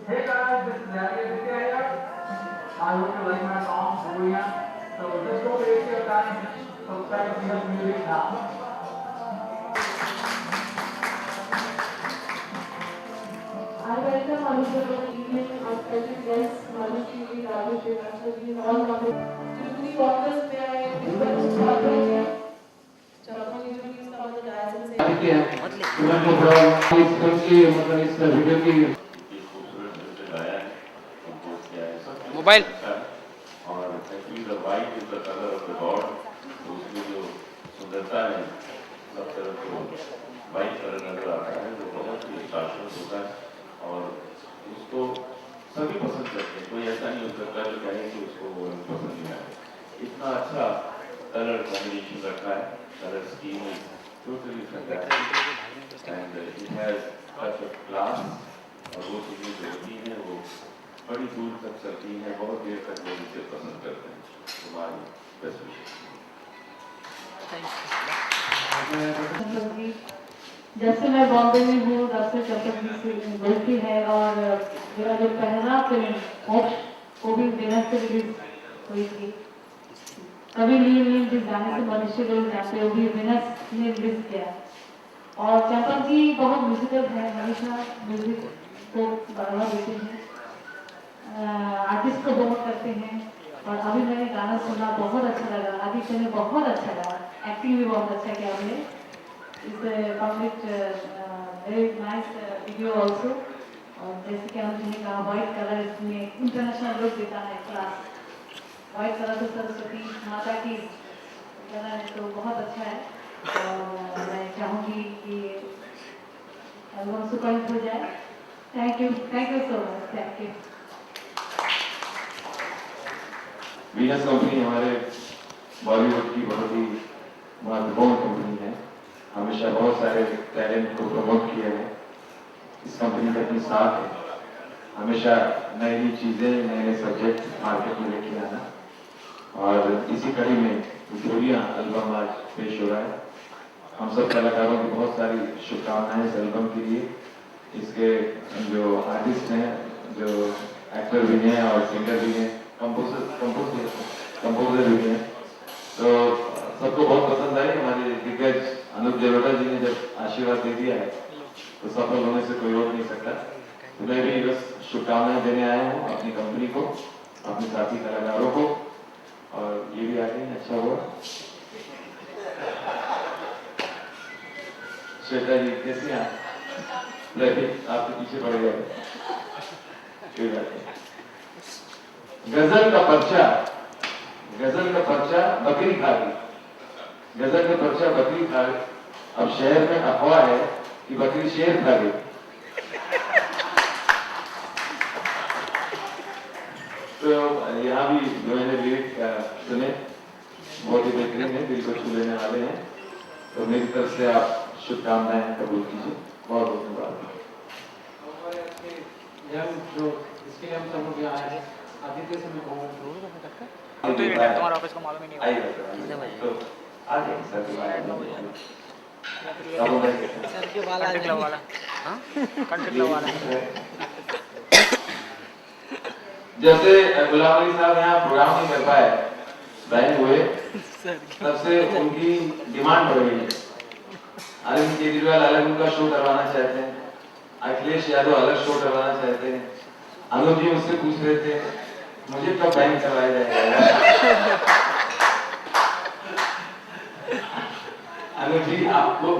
Hey guys, this is Harry Aditya here. I hope you like my songs, Booyah. So just don't waste your time. Subscribe to the music now. I welcome Anusha for the evening and special guests, Manish Ji, Raju Srivastava ji, all coming. To the authors, may I request Chapman ji to please come on the dais and say. Mobile और actually the white is the colour of the God, तो उसमें जो सुंदरता है सब तरफ को white colour नजर आता है जो बहुत ही शाश्वत होता है और उसको सभी पसंद करते हैं। कोई ऐसा नहीं हो सकता जो कहे कि उसको वो पसंद नहीं आए। इतना अच्छा कलर कॉम्बिनेशन रखा है, colour scheme is totally fantastic and it has such a class और वो चीज़ें जो होती हैं वो बड़ी दूर तक चलती है, बहुत देर तक लोग इसे पसंद करते हैं। तुम्हारी बेस्ट विशेष। जैसे मैं बॉम्बे में हूँ, तब से चलकर मिलती है और मेरा जो पहला फिल्म मोक्ष वो भी विनस से रिलीज हुई थी। कभी लीव लीव जिस गाने से मनुष्य लोग जाते हैं वो भी विनस ने रिलीज किया। और चंपक जी बहुत म्यूजिकल है, हमेशा म्यूजिक को बढ़ावा देते हैं, आर्टिस्ट को बहुत करते हैं। और अभी मैंने गाना सुना, बहुत अच्छा लगा, आदित्य ने बहुत अच्छा लगा, एक्टिंग भी बहुत अच्छा किया हमने। इस public very nice video also. और जैसे कि हम ने कहा व्हाइट कलर इसमें इंटरनेशनल लुक देता है, क्लास व्हाइट कलर तो सरस्वती माता की कलर है, तो बहुत अच्छा है। और मैं चाहूँगी कि एल्बम सुपरहिट हो जाए। Thank you so much, thank you. Venus company हमारे बॉलीवुड की बहुत ही महत्वपूर्ण कंपनी है, हमेशा बहुत सारे टैलेंट को प्रमोट किया है। इस कंपनी का अपनी साथ है, हमेशा नई नई चीज़ें, नए नए सब्जेक्ट मार्केट में लेके आना। और इसी कड़ी में जोड़ियाँ एल्बम आज पेश हो रहा है। हम सब कलाकारों की बहुत सारी शुभकामनाएं इस एल्बम के लिए। इसके जो आर्टिस्ट हैं, जो एक्टर भी हैं और सिंगर भी हैं, कंपोजर भी हैं, तो सबको बहुत पसंद आई। हमारे दिग्गज अनूप जलोटा जी ने जब आशीर्वाद दे दिया है तो सफल होने से कोई रोक नहीं सकता। तो मैं भी बस शुभकामनाएं देने आया हूँ अपनी कंपनी को, अपने साथी कलाकारों को, और ये भी आगे अच्छा हुआ। श्वेता जी कैसे हैं? आपके पीछे पड़ गए। कोई बात नहीं। गजल का पर्चा बकरी खा गई, गजल का पर्चा बकरी खा गई। अब शहर में अफवाह है कि बकरी शेर खा गई। तो यहाँ भी जो मैंने लिरिक सुने बहुत ही बेहतरीन है, दिल को छू लेने वाले हैं। तो मेरी तरफ से आप शुभकामनाएं कबूल कीजिए। बहुत बहुत धन्यवाद। जो इसके लिए हम सब लोग यहाँ आए हैं, आदित्य से मैं कहूँगा तुम्हारे ऑफिस को मालूम ही नहीं होगा। तो आगे सर के वाला जैसे गुलाम अली साहब यहाँ प्रोग्राम नहीं कर पाए, बैन हुए, तब से उनकी डिमांड बढ़ गई है। अरविंद केजरीवाल अलग उनका शो करवाना चाहते हैं, अखिलेश यादव अलग शो करवाना चाहते हैं, अनूप जी मुझसे पूछ रहे थे मुझे कब बैंक चलाया जाएगा? अनुज जी, आपको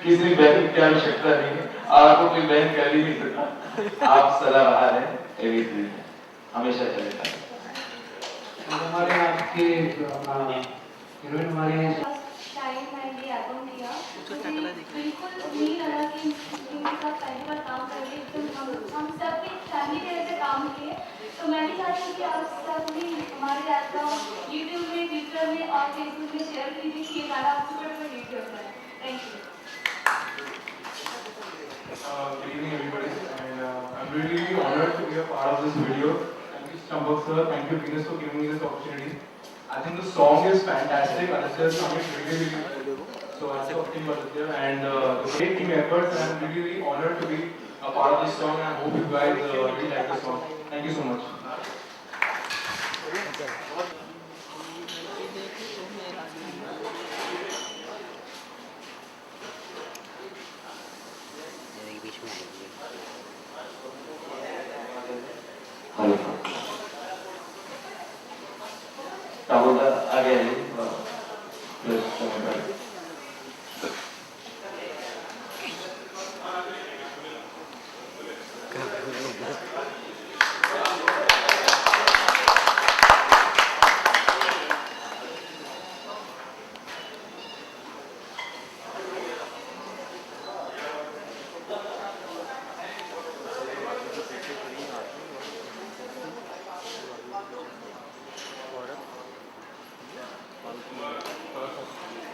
किसी बैंक की आवश्यकता नहीं है, आपको कोई बैंक कर ही नहीं सकता, आप सदाबहार हैं, एवरीथिंग हमेशा चलेगा। हमारे यहाँ के हीरोइन हमारे यहाँ टाइम मैंने एल्बम दिया तो बिल्कुल नहीं लगा कि इनके साथ पहली बार काम कर रही एकदम हम सब एक फैमिली के जैसे काम किए। तो मैं भी चाहती हूँ कि आप सब भी हमारे एल्बम यूट्यूब में, ट्विटर में और फेसबुक में शेयर कीजिए कि ये गाना आप सुपर हिट होता है। Thank you. Good evening, everybody, and I'm really honored to be a part of this video. Thank you, Chambak sir. Thank you, Venus, for giving me this opportunity. I think the song is fantastic. Aditya sung it really well. So I'm talking about Aditya and the great team efforts. And I'm really honored to be a part of this song. And I hope you guys really like the song. Thank you so much. Hello, टावोदा आ गया है, plus टावोदा।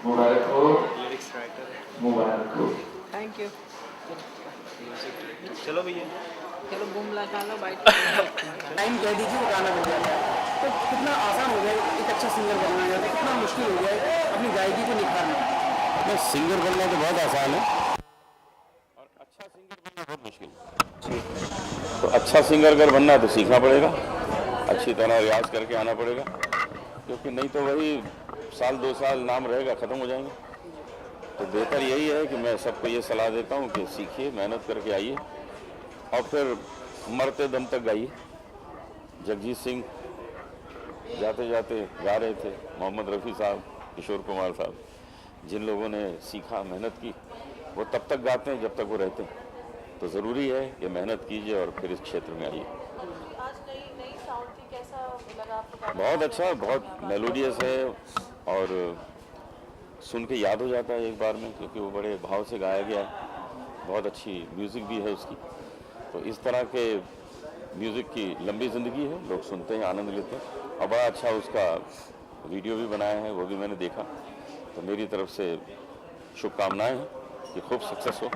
मुबारक हो, मुबारक हो। Thank you. चलो भैया, चलो घूम लगा लो बाइक टाइम कह दीजिए गाना बन जाता है। तो कितना आसान हो गया एक अच्छा सिंगर बनना है, कितना मुश्किल हो गया है अपनी गायकी को निखारना। सिंगर बनना तो बहुत आसान है और अच्छा सिंगर बनना बहुत मुश्किल। तो अच्छा सिंगर अगर बनना है तो सीखना पड़ेगा, अच्छी तरह रियाज करके आना पड़ेगा, क्योंकि नहीं तो वही साल 2 साल नाम रहेगा, ख़त्म हो जाएंगे। तो बेहतर यही है कि मैं सबको ये सलाह देता हूँ कि सीखिए, मेहनत करके आइए और फिर मरते दम तक गाइए। जगजीत सिंह जाते जाते गा रहे थे, मोहम्मद रफ़ी साहब, किशोर कुमार साहब, जिन लोगों ने सीखा, मेहनत की, वो तब तक गाते हैं जब तक वो रहते हैं। तो ज़रूरी है कि मेहनत कीजिए और फिर इस क्षेत्र में आइए। आज नई साउंड थी, कैसा लगा आपको? बहुत अच्छा, बहुत मेलोडियस है और सुन के याद हो जाता है एक बार में, क्योंकि वो बड़े भाव से गाया गया है, बहुत अच्छी म्यूज़िक भी है उसकी। तो इस तरह के म्यूज़िक की लंबी ज़िंदगी है, लोग सुनते हैं, आनंद लेते हैं और बड़ा अच्छा उसका वीडियो भी बनाया है, वो भी मैंने देखा। तो मेरी तरफ से शुभकामनाएं हैं कि खूब सक्सेस हो।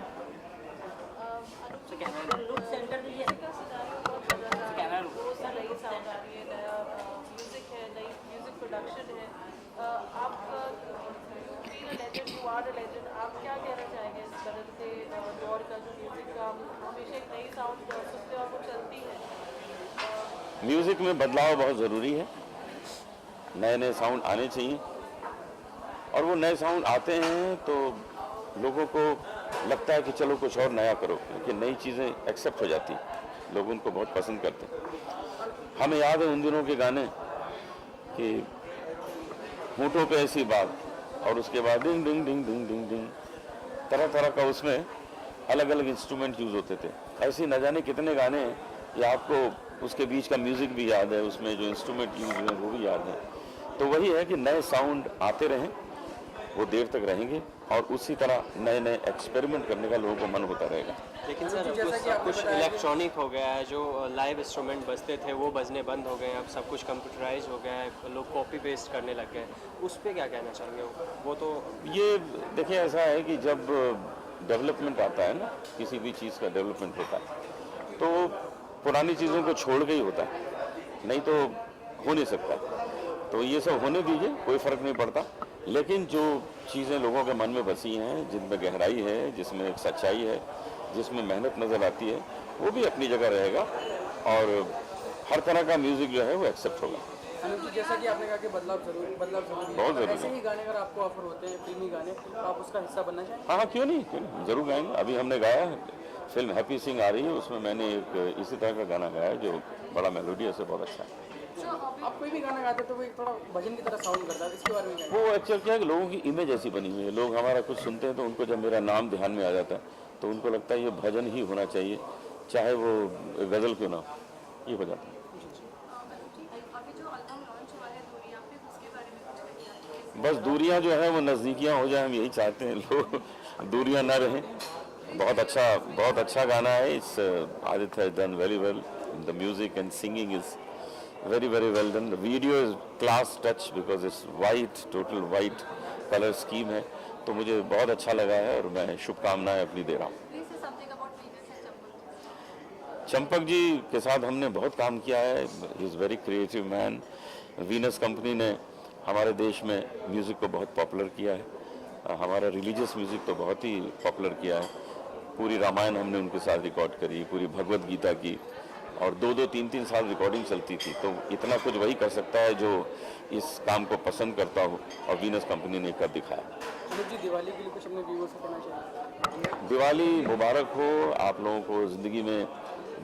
आप क्या कहना चाहेंगे इस बदलते दौर का जो म्यूजिक का हमेशा एक नई साउंड सुनते और वो चलती है? म्यूज़िक में बदलाव बहुत ज़रूरी है, नए नए साउंड आने चाहिए और वो नए साउंड आते हैं तो लोगों को लगता है कि चलो कुछ और नया करो, क्योंकि नई चीज़ें एक्सेप्ट हो जाती हैं, लोग उनको बहुत पसंद करते हैं। हमें याद है उन दिनों के गाने कि होठों पे ऐसी बात और उसके बाद डिंग डिंग डिंग डिंग डिंग डिंग, तरह तरह का उसमें अलग अलग इंस्ट्रूमेंट यूज़ होते थे। ऐसे न जाने कितने गाने हैं, या आपको उसके बीच का म्यूज़िक भी याद है, उसमें जो इंस्ट्रूमेंट यूज़ हुए वो भी याद है। तो वही है कि नए साउंड आते रहें, वो देर तक रहेंगे और उसी तरह नए नए एक्सपेरिमेंट करने का लोगों को मन होता रहेगा। लेकिन सर अब सब कुछ इलेक्ट्रॉनिक हो गया है, जो लाइव इंस्ट्रूमेंट बजते थे वो बजने बंद हो गए हैं, अब सब कुछ कंप्यूटराइज हो गया है, लोग कॉपी पेस्ट करने लग गए। उस पर क्या कहना चाहेंगे? वो तो ये देखिए, ऐसा है कि जब डेवलपमेंट आता है ना, किसी भी चीज़ का डेवलपमेंट होता है तो पुरानी चीज़ों को छोड़ के ही होता है, नहीं तो हो नहीं सकता। तो ये सब होने दीजिए, कोई फ़र्क नहीं पड़ता। लेकिन जो चीज़ें लोगों के मन में बसी हैं, जिनमें गहराई है, जिसमें एक सच्चाई है, जिसमें मेहनत नज़र आती है, वो भी अपनी जगह रहेगा और हर तरह का म्यूज़िक जो है वो एक्सेप्ट होगा। जैसा कि आपने कहा कि बदलाव जरूरी है, बहुत ज़रूरी ऐसे ही गाने अगर आपको ऑफर होते हैं, फिल्मी गाने, तो आप उसका हिस्सा बनना चाहेंगे? हाँ हाँ, क्यों नहीं, जरूर गाएंगे। अभी हमने गाया है फिल्म हैप्पी सिंह आ रही है, उसमें मैंने एक इसी तरह का गाना गाया है जो बड़ा मेलोडियस है, बहुत अच्छा है। आप कोई भी गाना गाते तो वो एक थोड़ा भजन की तरह साउंड करता है, इसके बारे में क्या? वो एक्चुअल क्या है कि लोगों की इमेज ऐसी बनी हुई है, लोग हमारा कुछ सुनते हैं तो उनको जब मेरा नाम ध्यान में आ जाता है तो उनको लगता है ये भजन ही होना चाहिए, चाहे वो गज़ल क्यों ना हो, ये हो जाता है। बस दूरियां जो है वो नज़दीकियां हो जाए, हम यही चाहते हैं, लोग दूरियां ना रहें। बहुत अच्छा गाना है। It's Aditya has done very well, the music and singing is very well done. The video is class touch because it's white, total white color scheme है, तो मुझे बहुत अच्छा लगा है और मैं शुभकामनाएं अपनी दे रहा हूँ। चंपक जी के साथ हमने बहुत काम किया है, he is very creative man. Venus company ने हमारे देश में म्यूज़िक को बहुत पॉपुलर किया है, हमारा रिलीजियस म्यूज़िक तो बहुत ही पॉपुलर किया है। पूरी रामायण हमने उनके साथ रिकॉर्ड करी, पूरी भगवत गीता की, और 2-2, 3-3 साल रिकॉर्डिंग चलती थी। तो इतना कुछ वही कर सकता है जो इस काम को पसंद करता हो, और वीनस कंपनी ने कर दिखाया। जी, दिवाली के लिए कुछ अपने व्यूअर्स को कहना चाहिए? दिवाली मुबारक हो आप लोगों को। ज़िंदगी में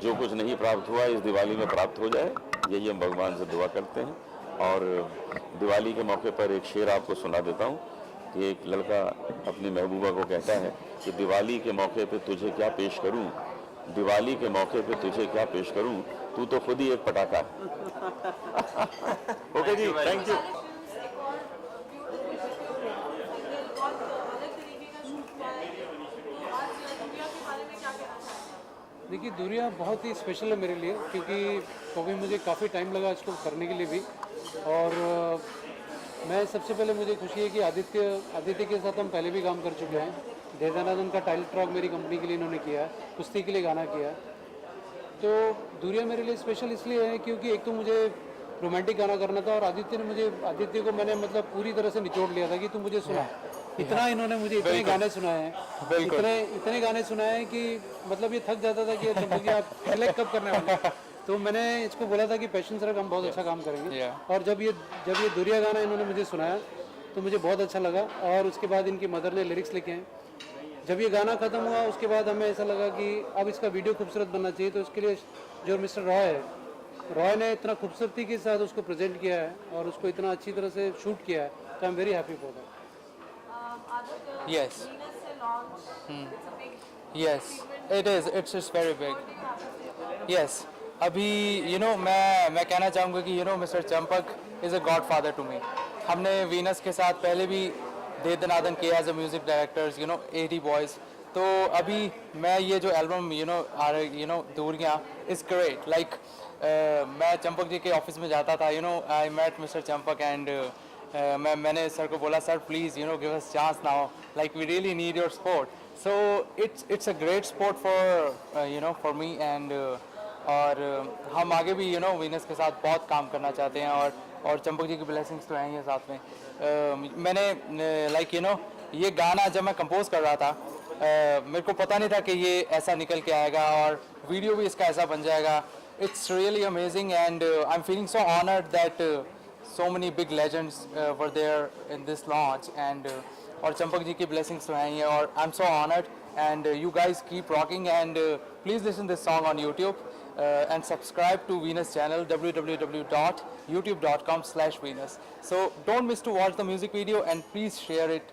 जो कुछ नहीं प्राप्त हुआ इस दिवाली में प्राप्त हो जाए, यही हम भगवान से दुआ करते हैं। और दिवाली के मौके पर एक शेर आपको सुना देता हूँ कि एक लड़का अपनी महबूबा को कहता है कि दिवाली के मौके पर तुझे क्या पेश करूँ, दिवाली के मौके पे तुझे क्या पेश करूं, तू तो खुद ही एक पटाखा है। ओके जी, थैंक यू। देखिए, दूरिया बहुत ही स्पेशल है मेरे लिए, क्योंकि मुझे काफ़ी टाइम लगा इसको करने के लिए भी। और मैं सबसे पहले मुझे खुशी है कि आदित्य के साथ हम पहले भी काम कर चुके हैं। दे दनादन का टाइटल ट्रैक मेरी कंपनी के लिए इन्होंने किया है, कुश्ती के लिए गाना किया है। तो दूरिया मेरे लिए स्पेशल इसलिए है क्योंकि एक तो मुझे रोमांटिक गाना करना था, और आदित्य को मैंने मतलब पूरी तरह से निचोड़ लिया था कि तू मुझे सुना। इतना इन्होंने मुझे इतने गाने सुनाए हैं, इतने गाने सुनाए हैं कि मतलब ये थक जाता था कि चंपक जी आप पहले कब करने वाले। तो मैंने इसको बोला था कि पैशन से हम बहुत अच्छा काम करेंगे। और जब ये दूरिया गाना इन्होंने मुझे सुनाया तो मुझे बहुत अच्छा लगा। और उसके बाद इनकी मदर ने लिरिक्स लिखे हैं। जब ये गाना ख़त्म हुआ उसके बाद हमें ऐसा लगा कि अब इसका वीडियो खूबसूरत बनना चाहिए, तो इसके लिए जो मिस्टर रॉय ने इतना खूबसूरती के साथ उसको प्रेजेंट किया है और उसको इतना अच्छी तरह से शूट किया है, तो I am very happy for that. Yes. Yes, it is. It's very big. Yes. अभी मैं कहना चाहूँगा कि mister Champak is a godfather to me. हमने वीनस के साथ पहले भी दे दनादन किया as a music directors 80 boys. तो अभी मैं ये जो एल्बम दूरियाँ इज़ ग्रेट। लाइक मैं चंपक जी के ऑफिस में जाता था, I met mister Champak and मैंने सर को बोला, sir please give us chance now, like we really need your support. So it's a great support for me and और हम आगे भी वीनस के साथ बहुत काम करना चाहते हैं, और चंपक जी की ब्लेसिंग्स तो हैं ये साथ में। मैंने लाइक ये गाना जब मैं कंपोज कर रहा था मेरे को पता नहीं था कि ये ऐसा निकल के आएगा और वीडियो भी इसका ऐसा बन जाएगा। It's really amazing and I am feeling so honoured that so many big legends were there in this launch and और चंपक जी की blessings तो हैं ये, और I'm so honored and you guys keep rocking and please listen this song on YouTube and subscribe to Venus channel www.youtube.com/Venus. So don't miss to watch the music video and please share it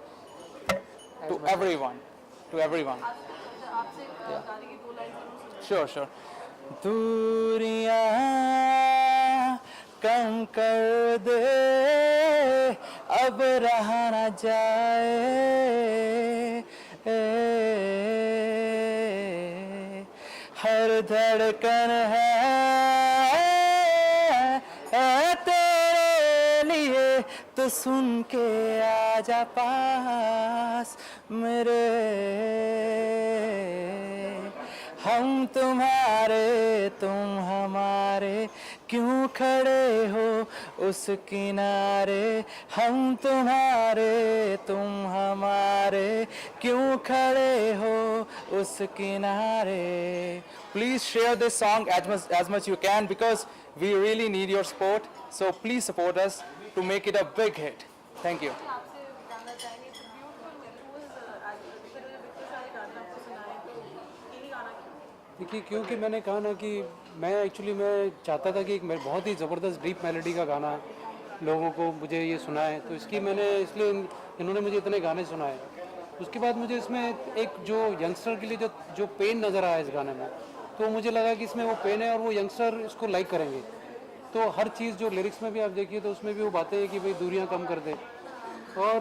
to everyone. Sure. दूरियां कम कर दे, अब रहा न जाए, हर धड़कन है तेरे लिए, तो सुन के आजा पास मेरे। हम तुम्हारे तुम हमारे, क्यों खड़े हो उस किनारे। हम तुम्हारे तुम हमारे, क्यों खड़े हो उस किनारे। Please share this song as much you can because we really need your support. So please support us to make it a big hit. Thank you. आपसे जानना चाहेंगे, beautiful देखिए, क्योंकि मैंने कहा ना कि मैं चाहता था कि एक बहुत ही ज़बरदस्त डीप मेलोडी का गाना लोगों को मुझे ये सुनाए, तो इसलिए इन्होंने मुझे इतने गाने सुनाए। उसके बाद मुझे इसमें एक जो यंगस्टर के लिए जो पेन नज़र आया इस गाने में, तो मुझे लगा कि इसमें वो पेन है और वो यंगस्टर इसको लाइक करेंगे। तो हर चीज़ जो लिरिक्स में भी आप देखिए तो उसमें भी वो बातें हैं कि भाई दूरियां कम कर दे, और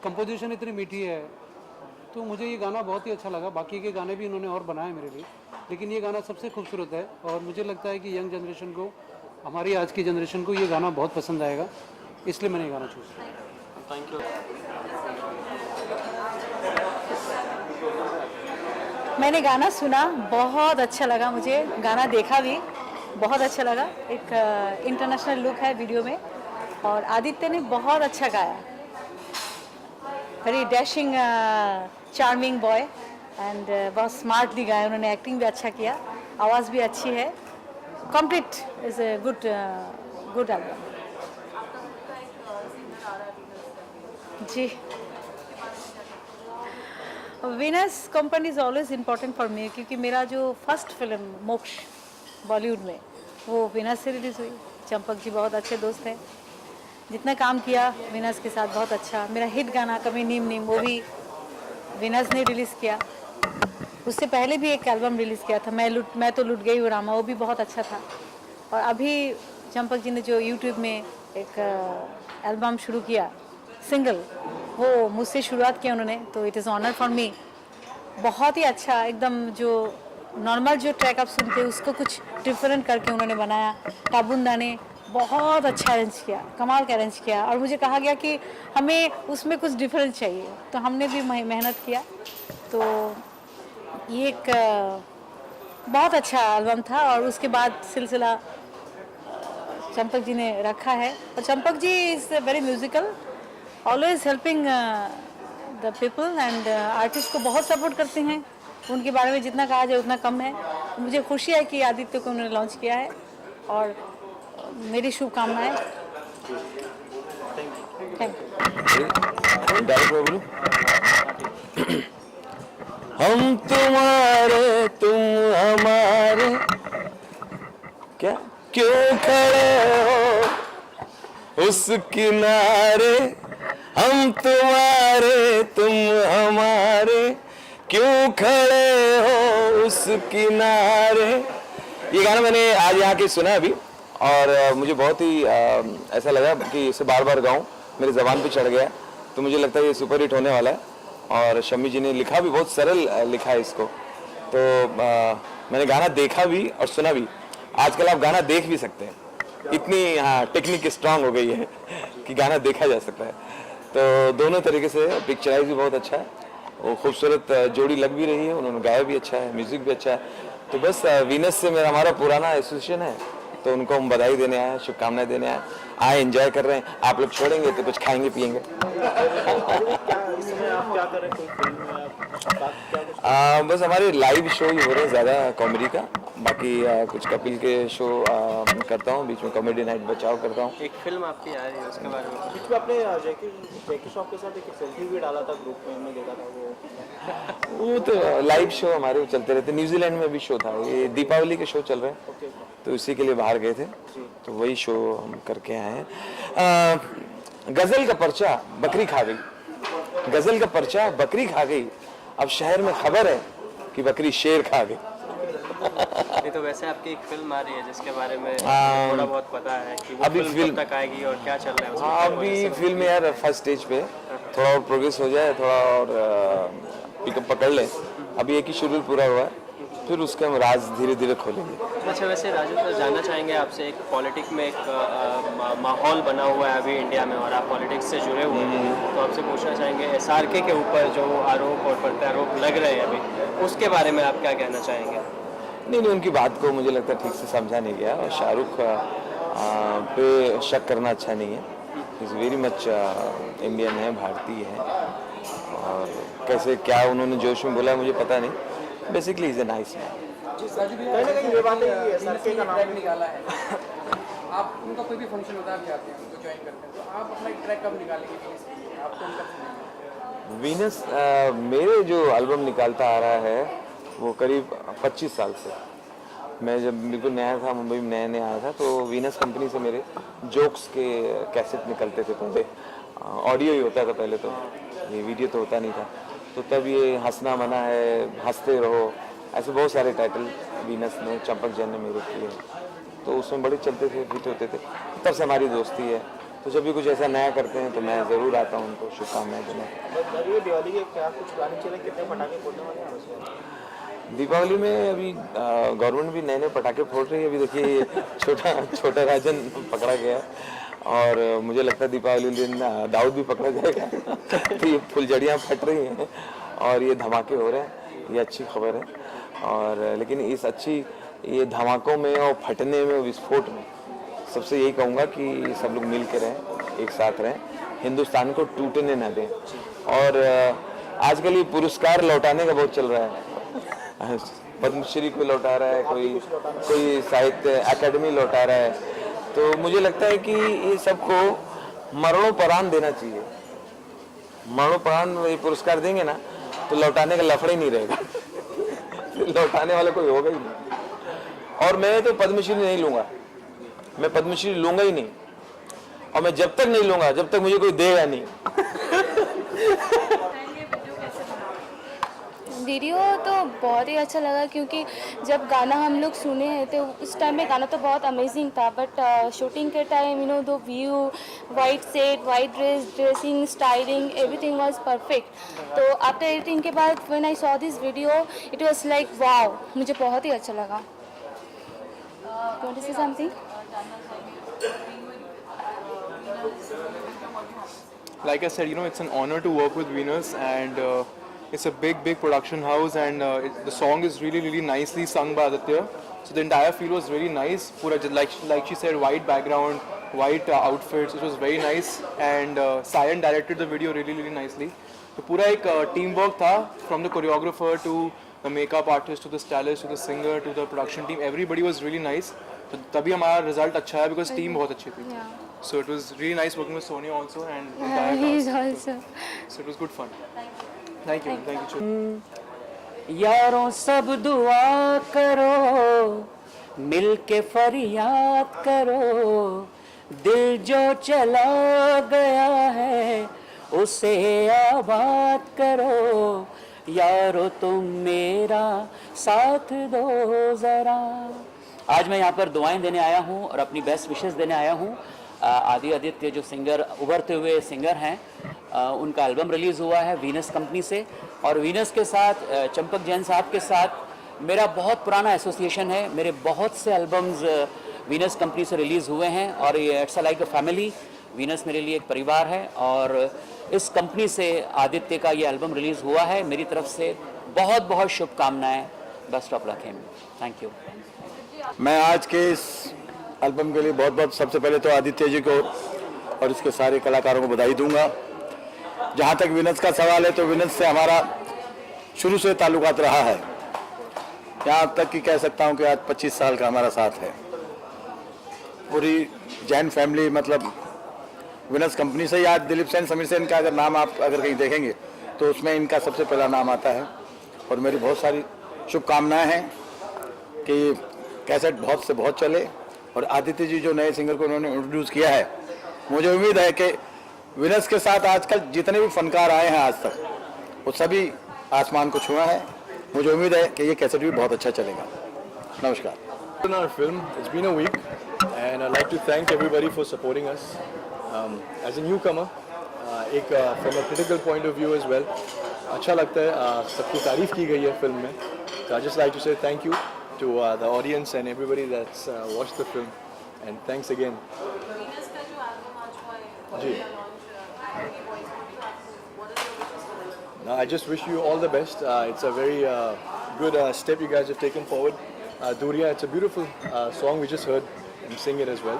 कंपोजिशन इतनी मीठी है, तो मुझे ये गाना बहुत ही अच्छा लगा। बाकी के गाने भी इन्होंने और बनाए मेरे लिए, लेकिन ये गाना सबसे खूबसूरत है और मुझे लगता है कि यंग जनरेशन को, हमारी आज की जनरेशन को ये गाना बहुत पसंद आएगा, इसलिए मैंने ये गाना चूज़ किया। Thank you. मैंने गाना सुना, बहुत अच्छा लगा मुझे, गाना देखा भी, बहुत अच्छा लगा। एक इंटरनेशनल लुक है वीडियो में और आदित्य ने बहुत अच्छा गाया, very dashing charming boy and बहुत स्मार्टली गाया उन्होंने, एक्टिंग भी अच्छा किया, आवाज़ भी अच्छी है, complete is a good album. जी, Venus company is always important for me, क्योंकि मेरा जो फर्स्ट फिल्म मोक्ष बॉलीवुड में वो वीनस से रिलीज़ हुई। चंपक जी बहुत अच्छे दोस्त हैं, जितना काम किया वीनस के साथ बहुत अच्छा। मेरा हिट गाना कभी नीम नीम वो भी वीनस ने रिलीज़ किया। उससे पहले भी एक एल्बम रिलीज़ किया था, मैं तो लुट गई हूँ रामा, वो भी बहुत अच्छा था। और अभी चंपक जी ने जो यूट्यूब में एक एल्बम शुरू किया सिंगल, वो मुझसे शुरुआत किया उन्होंने, तो it is honour for me. बहुत ही अच्छा, एकदम जो नॉर्मल जो ट्रैक आप सुनते उसको कुछ डिफरेंट करके उन्होंने बनाया। टाबुंदा ने बहुत अच्छा अरेंज किया, कमाल का अरेंज किया, और मुझे कहा गया कि हमें उसमें कुछ डिफरेंट चाहिए, तो हमने भी मेहनत किया। तो ये एक बहुत अच्छा एल्बम था। और उसके बाद सिलसिला चंपक जी ने रखा है, और Champak ji is very musical, always helping the people and artist को बहुत सपोर्ट करते हैं। उनके बारे में जितना कहा जाए उतना कम है। मुझे खुशी है कि आदित्य को उन्होंने लॉन्च किया है, और मेरी शुभकामनाएं। Thank you. हम तुम्हारे तुम हमारे, क्या क्यों खड़े हो उस किनारे, हम तुम्हारे तुम हमारे, क्यों खड़े हो उस किनारे। ये गाना मैंने आज यहाँ के सुना अभी, और मुझे बहुत ही ऐसा लगा कि इसे बार बार गाऊं, मेरी ज़बान पे चढ़ गया, तो मुझे लगता है ये सुपर हिट होने वाला है। और शम्मी जी ने लिखा भी, बहुत सरल लिखा है इसको, तो मैंने गाना देखा भी और सुना भी। आजकल आप गाना देख भी सकते हैं, इतनी टेक्निक स्ट्रांग हो गई है कि गाना देखा जा सकता है। तो दोनों तरीके से पिक्चराइज भी बहुत अच्छा है, वो खूबसूरत जोड़ी लग भी रही है, उन्होंने गाया भी अच्छा है, म्यूजिक भी अच्छा है। तो बस वीनस से हमारा पुराना एसोसिएशन है, तो उनको हम बधाई देने आए हैं, शुभकामनाएं देने आए एंजॉय कर रहे हैं। आप लोग छोड़ेंगे तो कुछ खाएंगे पिएंगे। बस हमारे लाइव शो ही हो रहे हैं ज़्यादा कॉमेडी का, बाकी कुछ कपिल के शो करता हूँ, बीच में कॉमेडी नाइट बचाव करता हूँ। एक फिल्म आपकी आ रही है, उसके बारे में बीच में आपने जैकी श्रॉफ के साथ एक सेल्फी भी डाला था ग्रुप में, हमने देखा था। वो तो लाइव शो हमारे चलते रहते, न्यूजीलैंड में भी शो था, ये दीपावली के शो चल रहे हैं, तो इसी के लिए बाहर गए थे, तो वही शो हम करके आए हैं। गजल का पर्चा बकरी खा गई, गजल का पर्चा बकरी खा गई, अब शहर में खबर है कि बकरी शेर खा गई। ये तो वैसे आपकी एक फिल्म आ रही है जिसके बारे में थोड़ा बहुत पता है कि वो अभी फिल्म कब तक आएगी और क्या चल रहा है उसमें? अभी फिल्म यार फर्स्ट स्टेज पे, थोड़ा और प्रोग्रेस हो जाए, थोड़ा और पिकअप पकड़ ले, अभी एक ही शेड्यूल पूरा हुआ है, फिर उसके हम राज धीरे धीरे खोलेंगे। अच्छा, वैसे राजू सर जानना चाहेंगे आपसे, एक पॉलिटिक्स में एक माहौल बना हुआ है अभी इंडिया में और आप पॉलिटिक्स से जुड़े हुए हैं, तो आपसे पूछना चाहेंगे SRK के ऊपर जो आरोप और प्रत्यारोप लग रहे हैं अभी, उसके बारे में आप क्या कहना चाहेंगे? नहीं, उनकी बात को मुझे लगता है ठीक से समझा नहीं गया, और शाहरुख पे शक करना अच्छा नहीं है। इज़ वेरी मच इंडियन है, भारतीय है, और कैसे क्या उन्होंने जोश में बोला मुझे पता नहीं, basically is a nice man. कहीं ना कहीं ये बात है कि SRK का नाम निकाला है, आप उनका कोई भी फंक्शन होता है आप जाते हैं, उनको ज्वाइन करते हैं, तो आप अपना एक ट्रैक कब निकालेंगे? आपको उनका वीनस मेरे जो एल्बम निकालता आ रहा है वो करीब 25 साल से। मैं जब बिल्कुल नया था, मुंबई में नया नया आया था, तो वीनस कंपनी से मेरे जोक्स के कैसेट निकलते थे। पहले ऑडियो ही होता था पहले, तो ये वीडियो तो होता नहीं था। तो तब ये हंसना मना है, हंसते रहो, ऐसे बहुत सारे टाइटल वीनस ने, चंपक जैन ने मेरे किए, तो उसमें बड़े चलते थे, हिट होते थे। तब से हमारी दोस्ती है, तो जब भी कुछ ऐसा नया करते हैं तो मैं ज़रूर आता हूँ उनको शुभकामनाएं देने। दिवाली के क्या कुछ गाने चले, कितने पटाखे फोड़ने वाले हैं? दीपावली में अभी गवर्नमेंट भी नए नए पटाखे फोड़ रही है। अभी देखिए ये छोटा राजन पकड़ा गया है, और मुझे लगता है दीपावली दिन दाऊद भी पकड़ा जाएगा। तो ये फुलझड़ियाँ फट रही हैं और ये धमाके हो रहे हैं, ये अच्छी खबर है। और लेकिन इस अच्छी ये धमाकों में और फटने में, विस्फोट में, सबसे यही कहूँगा कि सब लोग मिल के रहें, एक साथ रहें, हिंदुस्तान को टूटने न दें। और आजकल ये पुरस्कार लौटाने का बहुत चल रहा है, पद्मश्री को लौटा रहा है, कोई साहित्य अकेडमी लौटा रहा है। तो मुझे लगता है कि ये सबको मरणोपरांत देना चाहिए। मरणोपरांत ये पुरस्कार देंगे ना तो लौटाने का लफड़ा ही नहीं रहेगा। लौटाने वाला कोई होगा ही नहीं। और मैं तो पद्मश्री नहीं लूंगा, मैं पद्मश्री लूंगा ही नहीं, और मैं जब तक नहीं लूंगा जब तक मुझे कोई देगा नहीं। वीडियो तो बहुत ही अच्छा लगा, क्योंकि जब गाना हम लोग सुने हैं तो उस टाइम में गाना तो बहुत अमेजिंग था, बट शूटिंग के time the view, white set, white dressing, styling, everything was perfect. तो आफ्टर एडिटिंग के बाद when I saw this video it was like wow, मुझे बहुत ही अच्छा लगा। Want to say something? Like I said, it's an honor to work with Venus, and it's a big production house, and the song is really nicely sung by Aditya. So the entire feel was really nice. Pura, like she said, white background, white outfits. It was very nice, and Sayan directed the video really nicely. So पूरा एक team work था, from the choreographer to the makeup artist to the stylist to the singer to the production team. Everybody was really nice. तो तभी हमारा result अच्छा है, because team बहुत अच्छी थी. So it was really nice working with Sonia also, and the entire He's cast. also. So it was good fun. Thank you. यारों सब दुआ करो, मिल के फरियाद करो, दिल जो चला गया है उसे आबाद करो, यारो तुम मेरा साथ दो ज़रा। आज मैं यहाँ पर दुआएं देने आया हूँ और अपनी बेस्ट विशेस देने आया हूँ। आदित्य जो सिंगर, उभरते हुए सिंगर हैं, उनका एल्बम रिलीज़ हुआ है वीनस कंपनी से, और वीनस के साथ, चंपक जैन साहब के साथ मेरा बहुत पुराना एसोसिएशन है। मेरे बहुत से एल्बम्स वीनस कंपनी से रिलीज़ हुए हैं, और ये it's like a family. Venus मेरे लिए एक परिवार है, और इस कंपनी से आदित्य का ये एल्बम रिलीज़ हुआ है। मेरी तरफ से बहुत बहुत शुभकामनाएँ, best of luck him. Thank you. मैं आज के इस एल्बम के लिए बहुत बहुत सबसे पहले तो आदित्य जी को और इसके सारे कलाकारों को बधाई दूंगा। जहाँ तक विनस का सवाल है, तो विनस से हमारा शुरू से ताल्लुकात रहा है, यहाँ तक कि कह सकता हूँ कि आज 25 साल का हमारा साथ है। पूरी जैन फैमिली, मतलब विनस कंपनी से ही। आज दिलीप सेन, समीर सेन का अगर नाम आप अगर कहीं देखेंगे तो उसमें इनका सबसे पहला नाम आता है, और मेरी बहुत सारी शुभकामनाएँ हैं कि कैसेट बहुत से बहुत चले, और आदित्य जी जो नए सिंगर को उन्होंने इंट्रोड्यूस किया है, मुझे उम्मीद है कि विनस के साथ आजकल जितने भी फनकार आए हैं आज तक, वो सभी आसमान को छुआ है। मुझे उम्मीद है कि ये कैसेट भी बहुत अच्छा चलेगा। नमस्कार। In our film, it's been a week, and I'd like to thank everybody for supporting us. As a newcomer, from a critical point of view as well, अच्छा लगता है, सबकी तारीफ की गई है फिल्म में। So I'd just like to say thank you to the audience and everybody that's watched the film, and thanks again. जी. Now I just wish you all the best. It's a very good step you guys have taken forward. Duriya, it's a beautiful song we just heard, and sing it as well.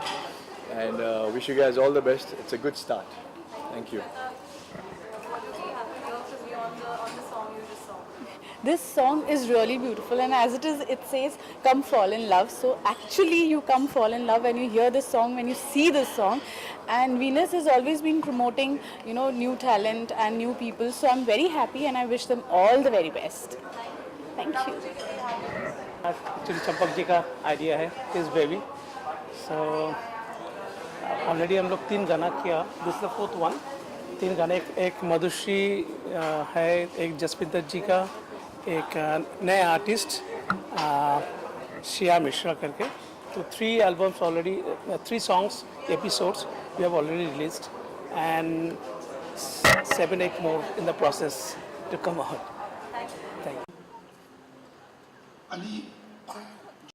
And wish you guys all the best. It's a good start. Thank you. This song is really beautiful, and as it is, it says come fall in love. So actually you come fall in love when you hear this song, when you see this song. And Venus has always been promoting, new talent and new people. So I'm very happy, and I wish them all the very best. Thank you. Actually Champak ji का idea है इस baby so already हम लोग 3 गाना किया, this the 4th one. 3 गाने, एक मधुश्री है, एक जसपिंदर जी का, एक नए आर्टिस्ट शिया मिश्रा करके। तो 3 albums already, 3 songs episodes we have already released and 7-8 more in the process to come out. Thank you. Ali